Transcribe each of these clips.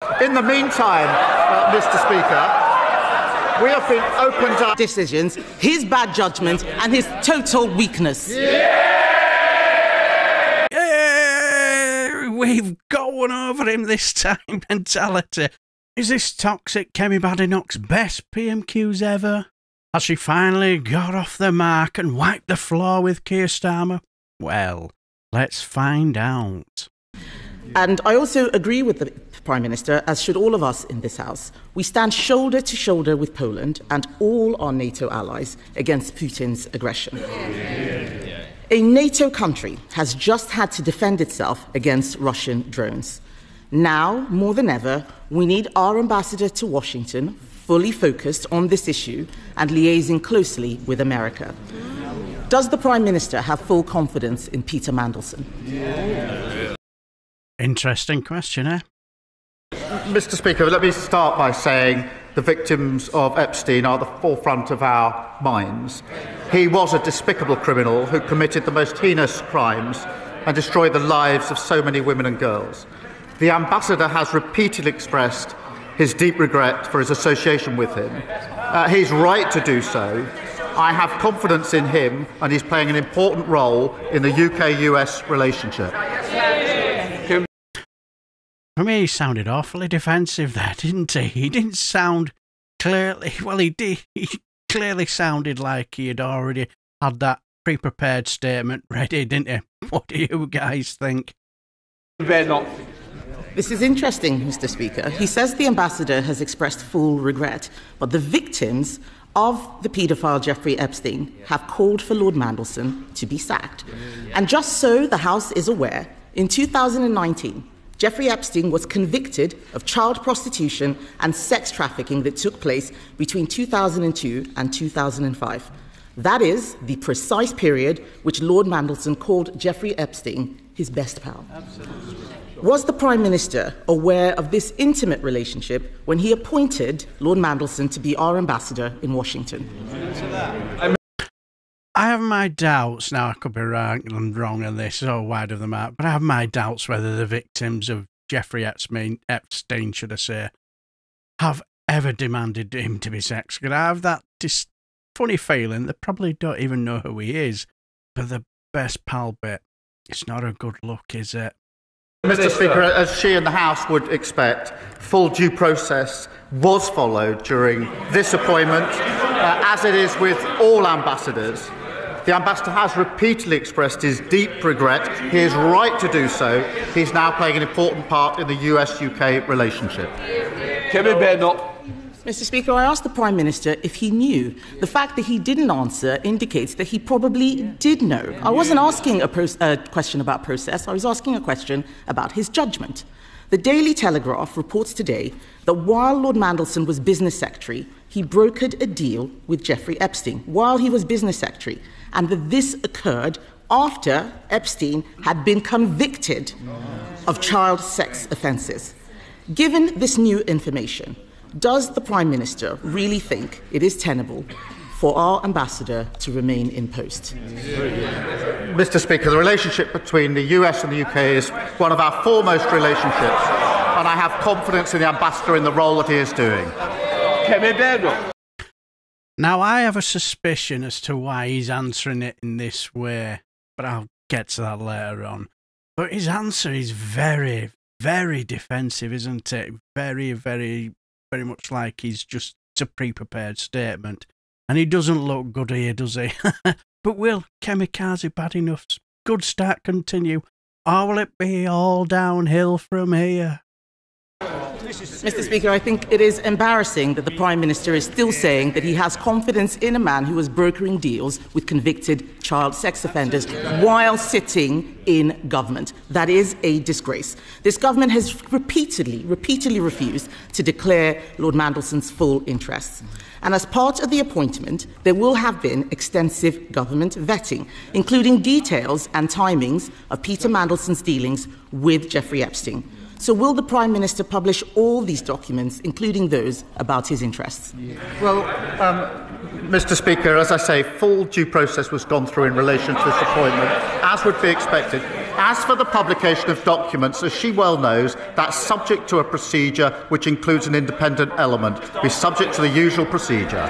In the meantime, Mr. Speaker, we have been opened up decisions, his bad judgment and his total weakness. We've gone over him this time mentality. Is this toxic Kemi Badenoch's best PMQs ever? Has she finally got off the mark and wiped the floor with Keir Starmer? Well, let's find out. And I also agree with the Prime Minister, as should all of us in this House. We stand shoulder to shoulder with Poland and all our NATO allies against Putin's aggression. A NATO country has just had to defend itself against Russian drones. Now, more than ever, we need our ambassador to Washington fully focused on this issue and liaising closely with America. Does the Prime Minister have full confidence in Peter Mandelson? Interesting question, eh? Mr. Speaker, let me start by saying the victims of Epstein are the forefront of our minds. He was a despicable criminal who committed the most heinous crimes and destroyed the lives of so many women and girls. The ambassador has repeatedly expressed his deep regret for his association with him. He's right to do so. I have confidence in him, and he's playing an important role in the UK-US relationship. For me, he sounded awfully defensive there, didn't he? He didn't sound clearly... Well, he did. He clearly sounded like he had already had that pre-prepared statement ready, didn't he? What do you guys think? This is interesting, Mr. Speaker. He says the ambassador has expressed full regret, but the victims of the paedophile Jeffrey Epstein have called for Lord Mandelson to be sacked. And just so the House is aware, in 2019, Jeffrey Epstein was convicted of child prostitution and sex trafficking that took place between 2002 and 2005. That is the precise period which Lord Mandelson called Jeffrey Epstein his best pal. Absolutely. Was the Prime Minister aware of this intimate relationship when he appointed Lord Mandelson to be our ambassador in Washington? I have my doubts. Now, I could be wrong on this, so wide of the mark, but I have my doubts whether the victims of Jeffrey Epstein, should I say, have ever demanded him to be sexed. I have that funny feeling they probably don't even know who he is. But the best pal bit, it's not a good look, is it? Mr. Speaker, as she and the House would expect, full due process was followed during this appointment, as it is with all ambassadors. The ambassador has repeatedly expressed his deep regret. He is right to do so. He's now playing an important part in the US-UK relationship. Kemi Badenoch. Mr. Speaker, I asked the Prime Minister if he knew. The fact that he didn't answer indicates that he probably did know. I wasn't asking a question about process, I was asking a question about his judgment. The Daily Telegraph reports today that while Lord Mandelson was business secretary, he brokered a deal with Jeffrey Epstein while he was business secretary, and that this occurred after Epstein had been convicted of child sex offences. Given this new information, does the Prime Minister really think it is tenable for our ambassador to remain in post? Mr. Speaker, the relationship between the US and the UK is one of our foremost relationships, and I have confidence in the ambassador in the role that he is doing. Kemi Badenoch. Now, I have a suspicion as to why he's answering it in this way, but I'll get to that later on. But his answer is very, very defensive, isn't it? Very, very much like he's just a pre-prepared statement. And he doesn't look good here, does he? But will Kamikaze Badenoch's good start continue? Or will it be all downhill from here? Mr. Speaker, I think it is embarrassing that the Prime Minister is still saying that he has confidence in a man who was brokering deals with convicted child sex offenders while sitting in government. That is a disgrace. This government has repeatedly refused to declare Lord Mandelson's full interests. And as part of the appointment, there will have been extensive government vetting, including details and timings of Peter Mandelson's dealings with Jeffrey Epstein. So will the Prime Minister publish all these documents, including those about his interests? Well, Mr. Speaker, as I say, full due process was gone through in relation to this appointment, as would be expected. As for the publication of documents, as she well knows, that's subject to a procedure which includes an independent element. Be subject to the usual procedure.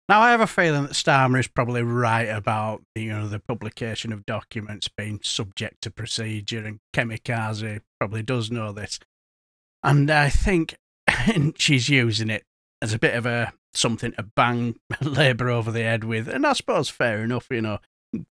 Now, I have a feeling that Starmer is probably right about the publication of documents being subject to procedure, and Kemi Badenoch probably does know this. And I think she's using it as a bit of something to bang Labour over the head with, and I suppose fair enough,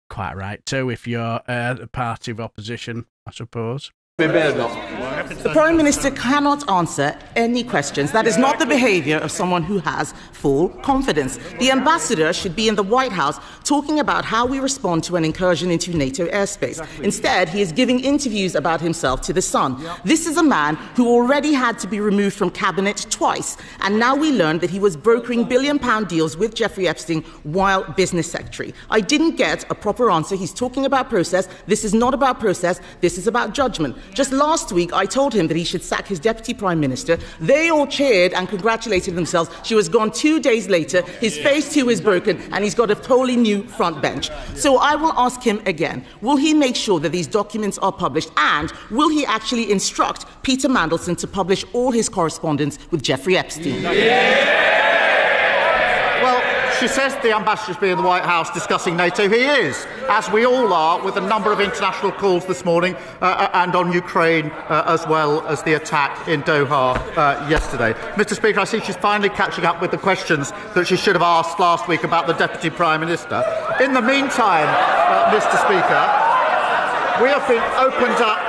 quite right too if you're the party of opposition, I suppose. The Prime Minister cannot answer any questions. That is not the behaviour of someone who has full confidence. The ambassador should be in the White House talking about how we respond to an incursion into NATO airspace. Instead, he is giving interviews about himself to The Sun. This is a man who already had to be removed from cabinet twice, and now we learn that he was brokering billion-pound deals with Jeffrey Epstein while business secretary. I didn't get a proper answer. He's talking about process. This is not about process. This is about judgment. Just last week, I told him that he should sack his deputy prime minister. They all cheered and congratulated themselves. She was gone 2 days later. His face too is broken, and he's got a totally new front bench. So I will ask him again, will he make sure that these documents are published, and will he actually instruct Peter Mandelson to publish all his correspondence with Jeffrey Epstein? Well, she says the ambassador's been in the White House discussing NATO. He is, as we all are, with a number of international calls this morning and on Ukraine, as well as the attack in Doha yesterday. Mr. Speaker, I see she's finally catching up with the questions that she should have asked last week about the Deputy Prime Minister. In the meantime, Mr. Speaker, we have been opened up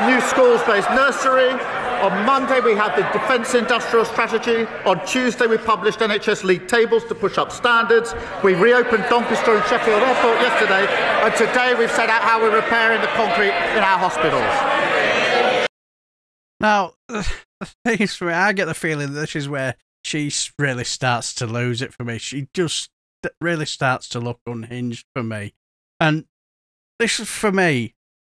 a new schools-based nursery. On Monday, we had the Defence Industrial Strategy. On Tuesday, we published NHS league tables to push up standards. We reopened Doncaster and Sheffield Airport yesterday. And today, we've set out how we're repairing the concrete in our hospitals. Now, the thing is, for me, I get the feeling that this is where she really starts to lose it for me. She just really starts to look unhinged for me. And this is, for me,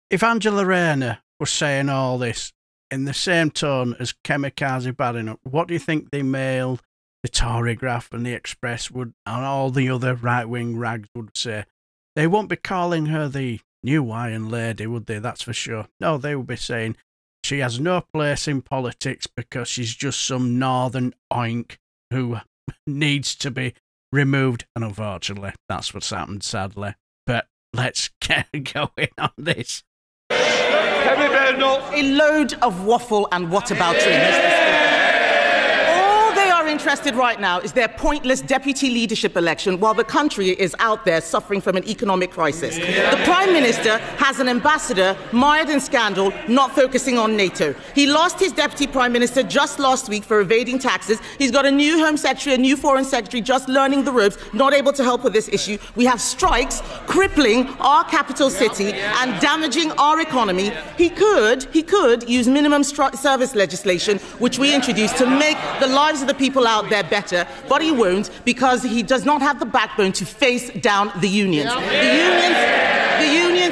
if Angela Rayner was saying all this in the same tone as Kemi Badenoch, what do you think the Mail, the Tory Graph and the Express would, and all the other right-wing rags would say? They won't be calling her the new Iron Lady, would they? That's for sure. No, they would be saying she has no place in politics because she's just some northern oink who needs to be removed. And unfortunately, that's what's happened, sadly. But let's get going on this. Kemi Badenoch. A load of waffle and whataboutry, Mr. Speaker. All they are interested right now is their pointless deputy leadership election while the country is out there suffering from an economic crisis. The Prime Minister has an ambassador mired in scandal, not focusing on NATO. He lost his deputy Prime Minister just last week for evading taxes. He's got a new Home Secretary, a new Foreign Secretary just learning the ropes, not able to help with this issue. We have strikes crippling our capital city and damaging our economy. He could use minimum service legislation, which we introduced, to make the lives of the people out there better, but he won't because he does not have the backbone to face down the unions.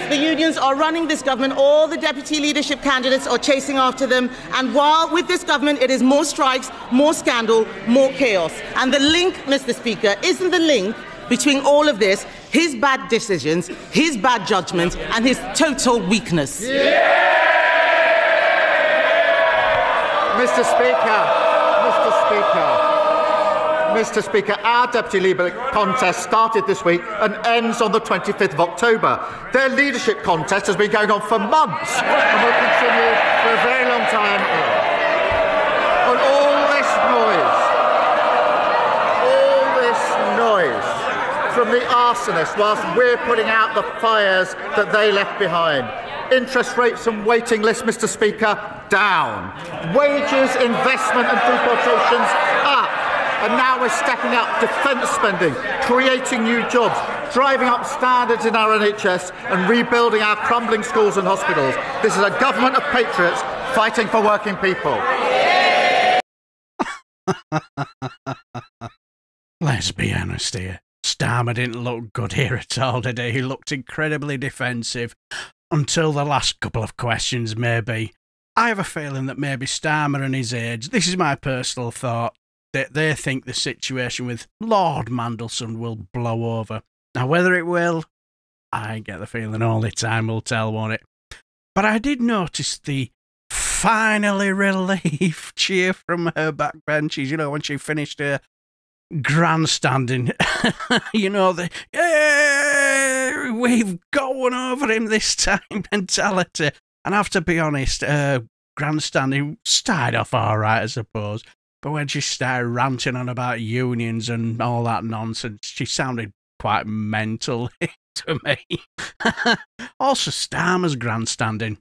The unions are running this government. All the deputy leadership candidates are chasing after them. And while with this government, it is more strikes, more scandal, more chaos. And the link, Mr. Speaker, isn't the link between all of this his bad decisions, his bad judgment, and his total weakness. Mr. Speaker, our Deputy Leader contest started this week and ends on the 25th of October. Their leadership contest has been going on for months and will continue for a very long time. And all this noise from the arsonists whilst we're putting out the fires that they left behind. Interest rates and waiting lists, Mr. Speaker, down. Wages, investment and deportations up. And now we're stepping up defence spending, creating new jobs, driving up standards in our NHS and rebuilding our crumbling schools and hospitals. This is a government of patriots fighting for working people. Let's be honest here. Starmer didn't look good here at all today. He looked incredibly defensive until the last couple of questions, maybe. I have a feeling that maybe Starmer and his aides, this is my personal thought, that they think the situation with Lord Mandelson will blow over. Now, whether it will, I get the feeling only time will tell, won't it? But I did notice the finally relief cheer from her backbenches, you know, when she finished her grandstanding. You know, the "Yay, we've got one over him this time" mentality. And I have to be honest, grandstanding started off all right, I suppose. But when she started ranting on about unions and all that nonsense, she sounded quite mental to me. Also, Starmer's grandstanding,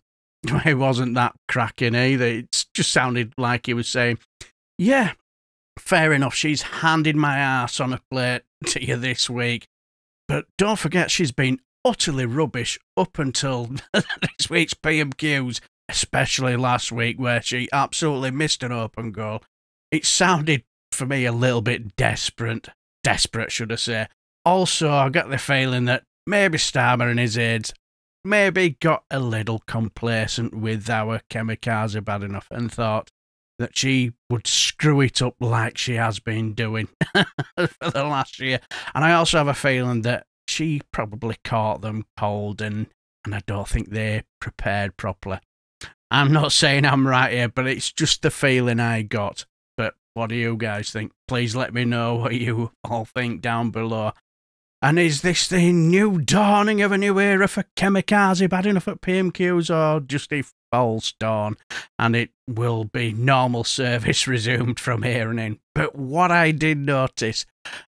it wasn't that cracking either. It just sounded like he was saying, yeah, fair enough, she's handed my ass on a plate to you this week, but don't forget she's been utterly rubbish up until this week's PMQs, especially last week where she absolutely missed an open goal. It sounded, for me, a little bit desperate, should I say. Also, I got the feeling that maybe Starmer and his aides maybe got a little complacent with our Kemi Badenoch and thought that she would screw it up like she has been doing for the last year. And I also have a feeling that she probably caught them cold and I don't think they prepared properly. I'm not saying I'm right here, but it's just the feeling I got. But what do you guys think? Please let me know what you all think down below. And is this the new dawning of a new era for Kemi Badenoch at PMQs, or just a false dawn, and it will be normal service resumed from here on in? But what I did notice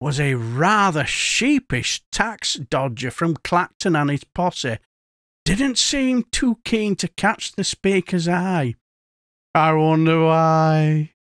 was a rather sheepish tax dodger from Clacton and his posse didn't seem too keen to catch the speaker's eye. I wonder why.